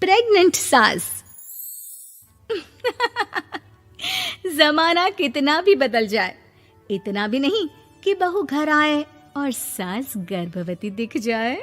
Pregnant सास। जमाना कितना भी बदल जाए, इतना भी नहीं कि बहू घर आए और सास गर्भवती दिख जाए।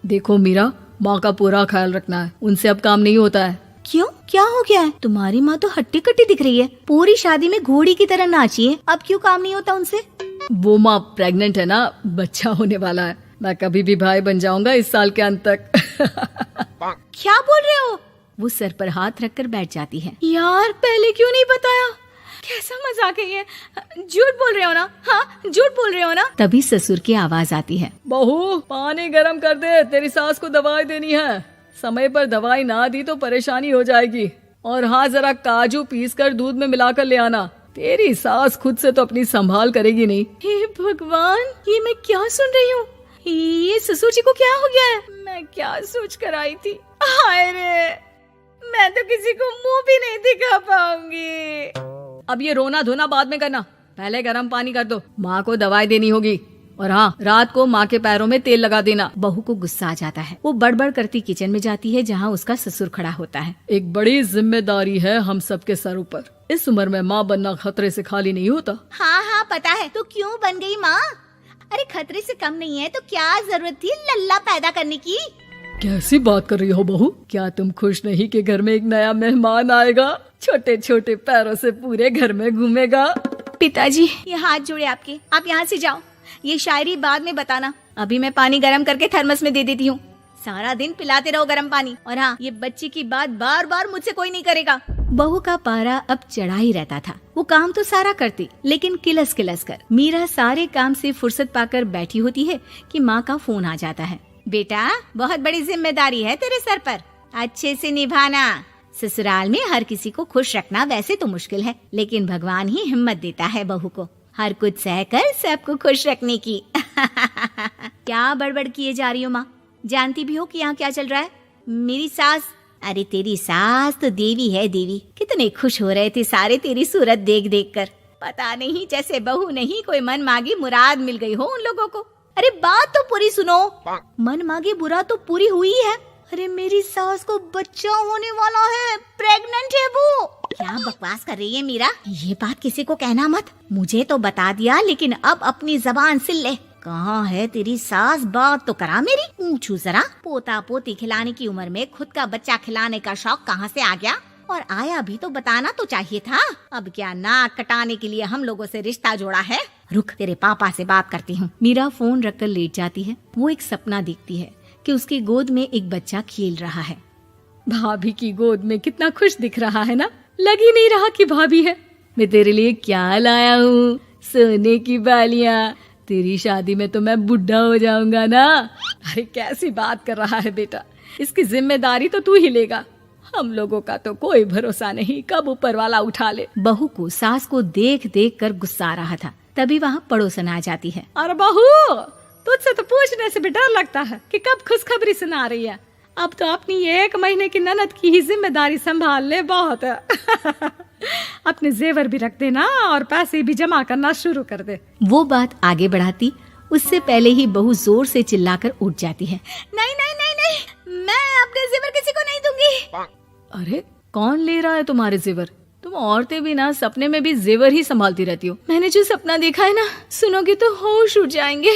देखो मीरा, माँ का पूरा ख्याल रखना है, उनसे अब काम नहीं होता है। क्यों, क्या हो गया है? तुम्हारी माँ तो हट्टी कट्टी दिख रही है, पूरी शादी में घोड़ी की तरह नाची है, अब क्यों काम नहीं होता उनसे? वो माँ प्रेग्नेंट है ना, बच्चा होने वाला है। मैं कभी भी भाई बन जाऊंगा इस साल के अंत तक। क्या बोल रहे हो? वो सर पर हाथ रखकर बैठ जाती है। यार, पहले क्यों नहीं बताया? कैसा मजाक है ये? झूठ बोल रहे हो ना? हाँ, झूठ बोल रहे हो ना? तभी ससुर की आवाज आती है। बहू, पानी गरम कर दे, तेरी सास को दवाई देनी है। समय पर दवाई ना दी तो परेशानी हो जाएगी। और हाँ, जरा काजू पीस कर दूध में मिलाकर ले आना। तेरी सास खुद से तो अपनी संभाल करेगी नहीं। हे भगवान, ये मैं क्या सुन रही हूँ? ये ससुर जी को क्या हो गया है? मैं क्या सोच कर आई थी? हाय रे, मैं तो किसी को मुंह भी नहीं दिखा पाऊंगी। अब ये रोना धोना बाद में करना, पहले गर्म पानी कर दो, माँ को दवाई देनी होगी। और हाँ, रात को माँ के पैरों में तेल लगा देना। बहू को गुस्सा आ जाता है, वो बड़बड़ करती किचन में जाती है जहाँ उसका ससुर खड़ा होता है। एक बड़ी जिम्मेदारी है हम सबके सर ऊपर। इस उम्र में माँ बनना खतरे से खाली नहीं होता। हाँ हाँ पता है, तो क्यों बन गई माँ? अरे खतरे से कम नहीं है तो क्या जरूरत थी लल्ला पैदा करने की? कैसी बात कर रही हो बहू? क्या तुम खुश नहीं कि घर में एक नया मेहमान आएगा, छोटे छोटे पैरों से पूरे घर में घूमेगा? पिताजी, ये हाथ जोड़े आपके, आप यहाँ से जाओ। ये शायरी बाद में बताना, अभी मैं पानी गरम करके थर्मस में दे देती हूँ। सारा दिन पिलाते रहो गरम पानी। और हाँ, ये बच्ची की बात बार बार मुझसे कोई नहीं करेगा। बहू का पारा अब चढ़ा ही रहता था। वो काम तो सारा करती, लेकिन किलस किलस कर। मीरा सारे काम से फुर्सत पाकर बैठी होती है कि माँ का फोन आ जाता है। बेटा, बहुत बड़ी जिम्मेदारी है तेरे सर पर, अच्छे से निभाना। ससुराल में हर किसी को खुश रखना वैसे तो मुश्किल है, लेकिन भगवान ही हिम्मत देता है बहू को हर कुछ सहकर सबको खुश रखने की। क्या बड़बड़ किए जा रही हो माँ? जानती भी हो कि यहाँ क्या चल रहा है? मेरी सास, अरे तेरी सास तो देवी है देवी। कितने खुश हो रहे थे सारे तेरी सूरत देख देख कर। पता नहीं जैसे बहू नहीं कोई मन मांगी मुराद मिल गई हो उन लोगों को। अरे बात तो पूरी सुनो। मन मांगी बुरा तो पूरी हुई है। अरे मेरी सास को बच्चा होने वाला है, प्रेग्नेंट है वो। क्या बकवास कर रही है मीरा? ये बात किसी को कहना मत। मुझे तो बता दिया, लेकिन अब अपनी जबान सिल ले। कहाँ है तेरी सास? बात तो करा मेरी। पूछू जरा, पोता पोती खिलाने की उम्र में खुद का बच्चा खिलाने का शौक कहाँ से आ गया? और आया भी तो बताना तो चाहिए था। अब क्या नाक कटाने के लिए हम लोगों से रिश्ता जोड़ा है? रुक, तेरे पापा से बात करती हूँ। मीरा फोन रखकर लेट जाती है। वो एक सपना देखती है कि उसकी गोद में एक बच्चा खेल रहा है। भाभी की गोद में कितना खुश दिख रहा है ना, लग ही नहीं रहा कि भाभी है। मैं तेरे लिए क्या लाया हूँ, सोने की बालियाँ। तेरी शादी में तो मैं बुढ़ा हो जाऊंगा ना। अरे कैसी बात कर रहा है बेटा, इसकी जिम्मेदारी तो तू ही लेगा। हम लोगों का तो कोई भरोसा नहीं, कब ऊपर वाला उठा ले। बहू को सास को देख देख कर गुस्सा आ रहा था। तभी वहाँ पड़ोसन आ जाती है। अरे बहू, तुझसे तो पूछने से भी डर लगता है कि कब खुशखबरी सुना रही है। अब तो अपनी 1 महीने की ननद की ही जिम्मेदारी संभाल ले, बहुत है। अपने जेवर भी रख देना और पैसे भी जमा करना शुरू कर दे। वो बात आगे बढ़ाती उससे पहले ही बहू जोर से चिल्लाकर उठ जाती है। नहीं नहीं नहीं नहीं, मैं अपने जेवर किसी को नहीं दूंगी। अरे कौन ले रहा है तुम्हारे जेवर? तुम औरतें भी ना सपने में भी जेवर ही संभालती रहती हो। मैंने जो सपना देखा है ना, सुनोगे तो होश उड़ जाएंगे।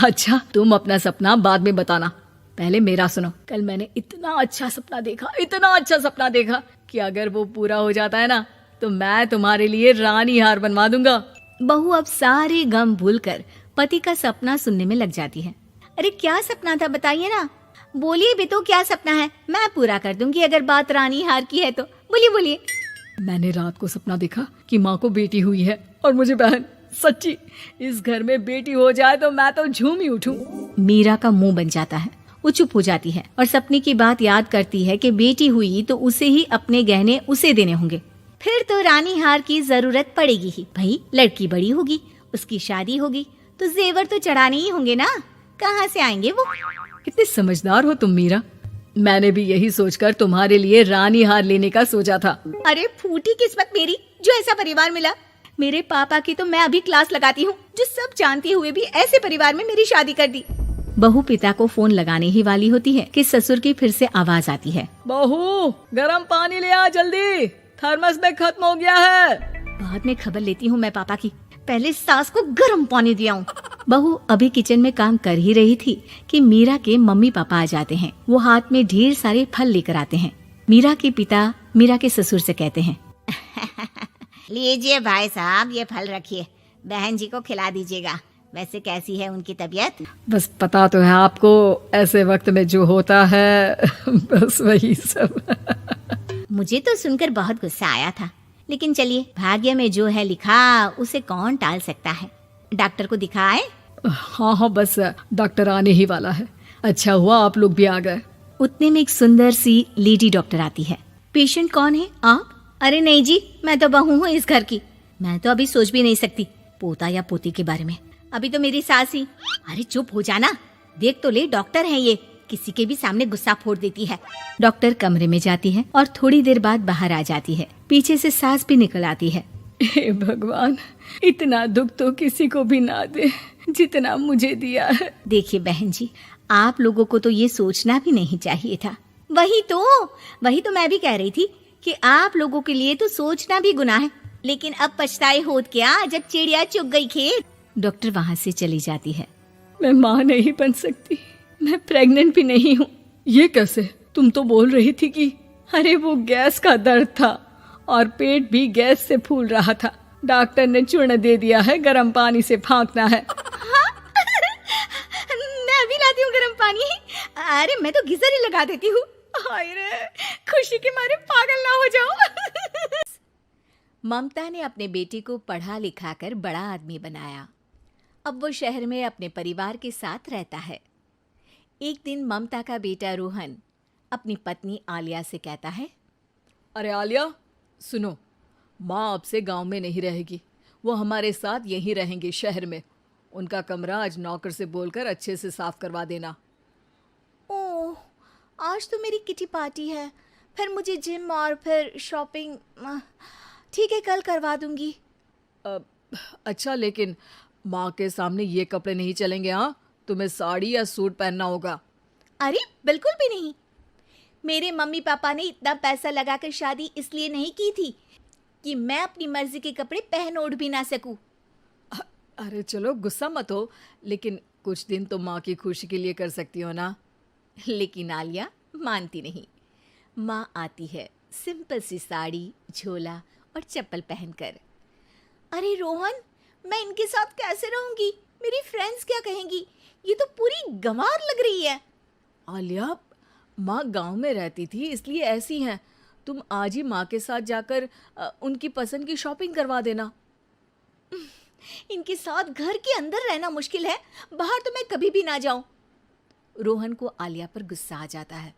अच्छा, तुम अपना सपना बाद में बताना, पहले मेरा सुनो। कल मैंने इतना अच्छा सपना देखा, इतना अच्छा सपना देखा कि अगर वो पूरा हो जाता है ना तो मैं तुम्हारे लिए रानी हार बनवा दूंगा। बहू अब सारे गम भूलकर पति का सपना सुनने में लग जाती है। अरे क्या सपना था, बताइए ना। बोलिए भी तो, क्या सपना है? मैं पूरा कर दूंगी अगर बात रानी हार की है तो। बोलिए बोलिए। मैंने रात को सपना देखा कि माँ को बेटी हुई है और मुझे बहन। सच्ची, इस घर में बेटी हो जाए तो मैं तो झूम ही उठूं। मीरा का मुंह बन जाता है। वो चुप हो जाती है और सपने की बात याद करती है कि बेटी हुई तो उसे ही अपने गहने उसे देने होंगे। फिर तो रानी हार की जरूरत पड़ेगी ही। भाई लड़की बड़ी होगी, उसकी शादी होगी तो जेवर तो चढ़ाने ही होंगे ना, कहाँ से आएंगे वो? कितने समझदार हो तुम मीरा। मैंने भी यही सोचकर तुम्हारे लिए रानी हार लेने का सोचा था। अरे फूटी किस्मत मेरी जो ऐसा परिवार मिला। मेरे पापा की तो मैं अभी क्लास लगाती हूँ, जो सब जानते हुए भी ऐसे परिवार में मेरी शादी कर दी। बहू पिता को फोन लगाने ही वाली होती है कि ससुर की फिर से आवाज आती है। बहू, गरम पानी ले आ जल्दी, थर्मस में खत्म हो गया है। बाद में खबर लेती हूँ मैं पापा की, पहले सास को गर्म पानी दिया हूँ। बहू अभी किचन में काम कर ही रही थी कि मीरा के मम्मी पापा आ जाते हैं। वो हाथ में ढेर सारे फल लेकर आते हैं। मीरा के पिता मीरा के ससुर से कहते हैं, लीजिए भाई साहब, ये फल रखिए, बहन जी को खिला दीजिएगा। वैसे कैसी है उनकी तबीयत? बस पता तो है आपको, ऐसे वक्त में जो होता है बस वही सब। मुझे तो सुनकर बहुत गुस्सा आया था, लेकिन चलिए, भाग्य में जो है लिखा उसे कौन टाल सकता है। डॉक्टर को दिखाए? हाँ, बस डॉक्टर आने ही वाला है। अच्छा हुआ आप लोग भी आ गए। उतने में एक सुंदर सी लेडी डॉक्टर आती है। पेशेंट कौन है आप? अरे नहीं जी, मैं तो बहू हूँ इस घर की। मैं तो अभी सोच भी नहीं सकती पोता या पोती के बारे में। अभी तो मेरी सास ही। अरे चुप हो जाना, देख तो ले, डॉक्टर है ये, किसी के भी सामने गुस्सा फोड़ देती है। डॉक्टर कमरे में जाती है और थोड़ी देर बाद बाहर आ जाती है। पीछे से सास भी निकल आती है। हे भगवान, इतना दुख तो किसी को भी ना दे जितना मुझे दिया है। देखिए बहन जी, आप लोगों को तो ये सोचना भी नहीं चाहिए था। वही तो मैं भी कह रही थी कि आप लोगों के लिए तो सोचना भी गुनाह है, लेकिन अब पछताए होत क्या जब चिड़िया चुग गई खेत। डॉक्टर वहाँ से चली जाती है। मैं माँ नहीं बन सकती, मैं प्रेग्नेंट भी नहीं हूँ। ये कैसे? तुम तो बोल रही थी कि अरे वो गैस का दर्द था और पेट भी गैस से फूल रहा था। डॉक्टर ने चूर्ण दे दिया है, गर्म पानी से फाँकना है। हाँ? मैं अभी लाती हूँ गर्म पानी। अरे मैं तो गीजर ही लगा देती हूँ। हाय रे, खुशी के मारे पागल ना हो जाओ। ममता ने अपने बेटे को पढ़ा लिखा कर बड़ा आदमी बनाया। अब वो शहर में अपने परिवार के साथ रहता है। एक दिन ममता का बेटा रोहन अपनी पत्नी आलिया से कहता है, अरे आलिया सुनो, माँ अब से गांव में नहीं रहेगी, वो हमारे साथ यहीं रहेंगे शहर में। उनका कमरा आज नौकर से बोलकर अच्छे से साफ करवा देना। ओह, आज तो मेरी किटी पार्टी है, फिर मुझे जिम और फिर शॉपिंग। ठीक है, कल करवा दूंगी। अच्छा, लेकिन माँ के सामने ये कपड़े नहीं चलेंगे। हाँ, तुम्हें साड़ी या सूट पहनना होगा। अरे बिल्कुल भी नहीं। मेरे मम्मी पापा ने इतना पैसा लगाकर शादी इसलिए नहीं की थी कि मैं अपनी मर्जी के कपड़े पहन ओढ़ भी ना सकूं। अरे चलो, गुस्सा मत हो, लेकिन कुछ दिन तो माँ की खुशी के लिए कर सकती हो ना। लेकिन आलिया मानती नहीं। माँ आती है सिंपल सी साड़ी, झोला और चप्पल पहनकर। अरे रोहन, मैं इनके साथ कैसे रहूंगी? मेरी फ्रेंड्स क्या कहेंगी? ये तो पूरी गंवार लग रही है। आलिया, माँ गांव में रहती थी इसलिए ऐसी हैं। तुम आज ही माँ के साथ जाकर उनकी पसंद की शॉपिंग करवा देना। इनके साथ घर के अंदर रहना मुश्किल है, बाहर तो मैं कभी भी ना जाऊं। रोहन को आलिया पर गुस्सा आ जाता है।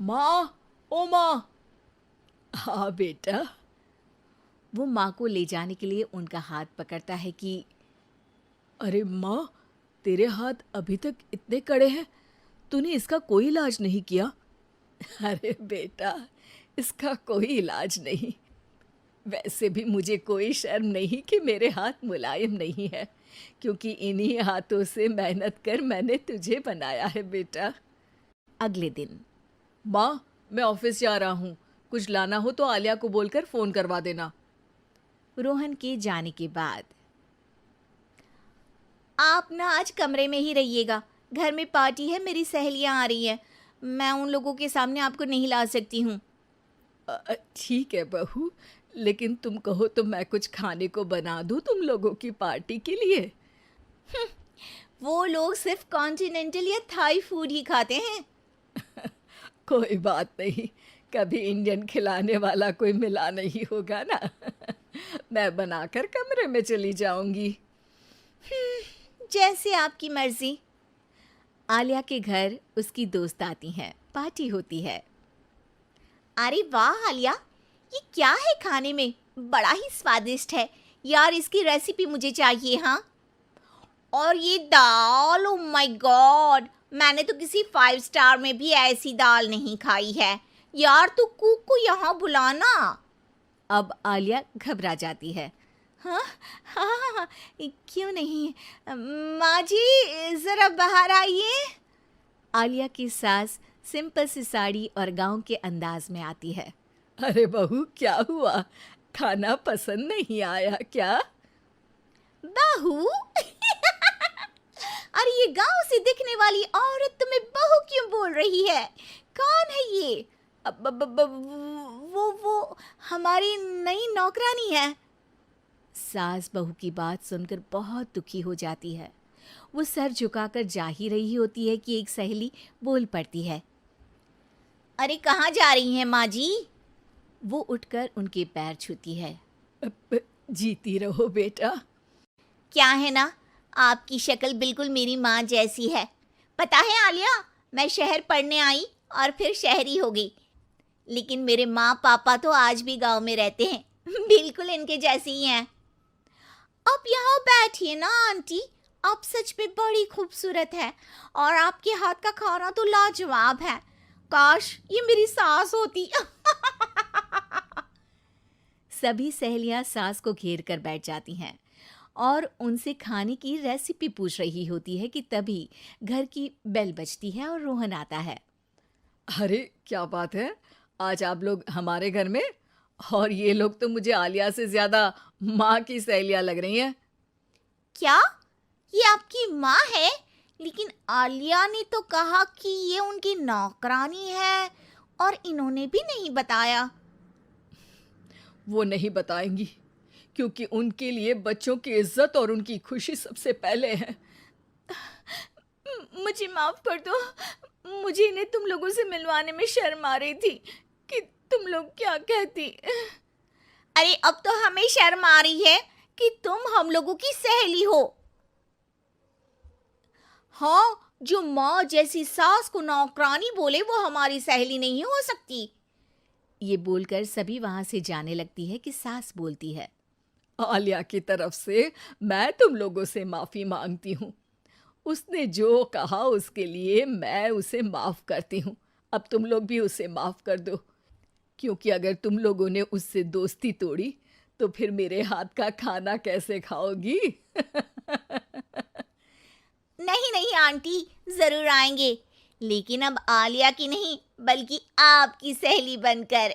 माँ, ओ माँ। हाँ बेटा। वो माँ को ले जाने के लिए उनका हाथ पकड़ता है कि अरे माँ, तेरे हाथ अभी तक इतने कड़े हैं, तूने इसका कोई इलाज नहीं किया? अरे बेटा, इसका कोई इलाज नहीं। वैसे भी मुझे कोई शर्म नहीं कि मेरे हाथ मुलायम नहीं है, क्योंकि इन्हीं हाथों से मेहनत कर मैंने तुझे बनाया है बेटा। अगले दिन, माँ, मैं ऑफिस जा रहा हूँ, कुछ लाना हो तो आलिया को बोलकर फ़ोन करवा देना। रोहन के जाने के बाद, आप ना आज कमरे में ही रहिएगा, घर में पार्टी है, मेरी सहेलियां आ रही हैं, मैं उन लोगों के सामने आपको नहीं ला सकती हूँ। ठीक है बहू, लेकिन तुम कहो तो मैं कुछ खाने को बना दूँ तुम लोगों की पार्टी के लिए। वो लोग सिर्फ कॉन्टिनेंटल या थाई फूड ही खाते हैं। कोई बात नहीं, कभी इंडियन खिलाने वाला कोई मिला नहीं होगा ना। मैं बनाकर कमरे में चली जाऊंगी। जैसे आपकी मर्जी। आलिया के घर उसकी दोस्त आती हैं, पार्टी होती है। अरे वाह आलिया, ये क्या है खाने में? बड़ा ही स्वादिष्ट है यार, इसकी रेसिपी मुझे चाहिए। हाँ, और ये दाल, ओ माय गॉड, मैंने तो किसी 5 स्टार में भी ऐसी दाल नहीं खाई है यार। तू कुक को यहाँ बुलाना। अब आलिया घबरा जाती है। हाँ हाँ हाँ, क्यों नहीं। माँ जी जरा बाहर आइए। आलिया की सास सिंपल सी साड़ी और गांव के अंदाज में आती है। अरे बहू, क्या हुआ? खाना पसंद नहीं आया क्या? बहू अरे ये गांव से दिखने वाली औरत तुम्हें बहू क्यों बोल रही है? कौन है ये? वो हमारी नई नौकरानी है। सास बहू की बात सुनकर बहुत दुखी हो जाती है। वो सर झुकाकर जा ही रही होती है कि एक सहेली बोल पड़ती है। अरे कहाँ जा रही हैं माँ जी? वो उठकर उनके पैर छूती है। जीती रहो बेटा। क्या है ना, आपकी शक्ल बिल्कुल मेरी माँ जैसी है। पता है आलिया, मैं शहर पढ़ने आई और फिर शहरी हो गई, लेकिन मेरे माँ पापा तो आज भी गांव में रहते हैं, बिल्कुल इनके जैसे ही हैं। आप यहाँ बैठिए ना आंटी, आप सच में बड़ी खूबसूरत है और आपके हाथ का खाना तो लाजवाब है। काश ये मेरी सास होती। सभी सहेलियां सास को घेर कर बैठ जाती हैं और उनसे खाने की रेसिपी पूछ रही होती है कि तभी घर की बेल बजती है और रोहन आता है। अरे क्या बात है, आज आप लोग हमारे घर में? और ये लोग तो मुझे आलिया से ज्यादा माँ की सहेलियां लग रही हैं। क्या ये आपकी माँ है? लेकिन आलिया ने तो कहा कि ये उनकी नौकरानी है और इन्होंने भी नहीं बताया। वो नहीं बताएंगी क्योंकि उनके लिए बच्चों की इज्जत और उनकी खुशी सबसे पहले है। मुझे माफ कर दो, मुझे इन्हें तुम लोगों से मिलवाने में शर्म आ रही थी कि तुम लोग क्या कहती। अरे अब तो हमें शर्म आ रही है कि तुम हम लोगों की सहेली हो। हाँ, जो माँ जैसी सास को नौकरानी बोले वो हमारी सहेली नहीं हो सकती। ये बोलकर सभी वहां से जाने लगती है कि सास बोलती है। आलिया की तरफ से मैं तुम लोगों से माफ़ी मांगती हूँ। उसने जो कहा उसके लिए मैं उसे माफ़ करती हूँ। अब तुम लोग भी उसे माफ़ कर दो, क्योंकि अगर तुम लोगों ने उससे दोस्ती तोड़ी तो फिर मेरे हाथ का खाना कैसे खाओगी? नहीं नहीं आंटी, जरूर आएंगे, लेकिन अब आलिया की नहीं बल्कि आपकी सहेली बनकर।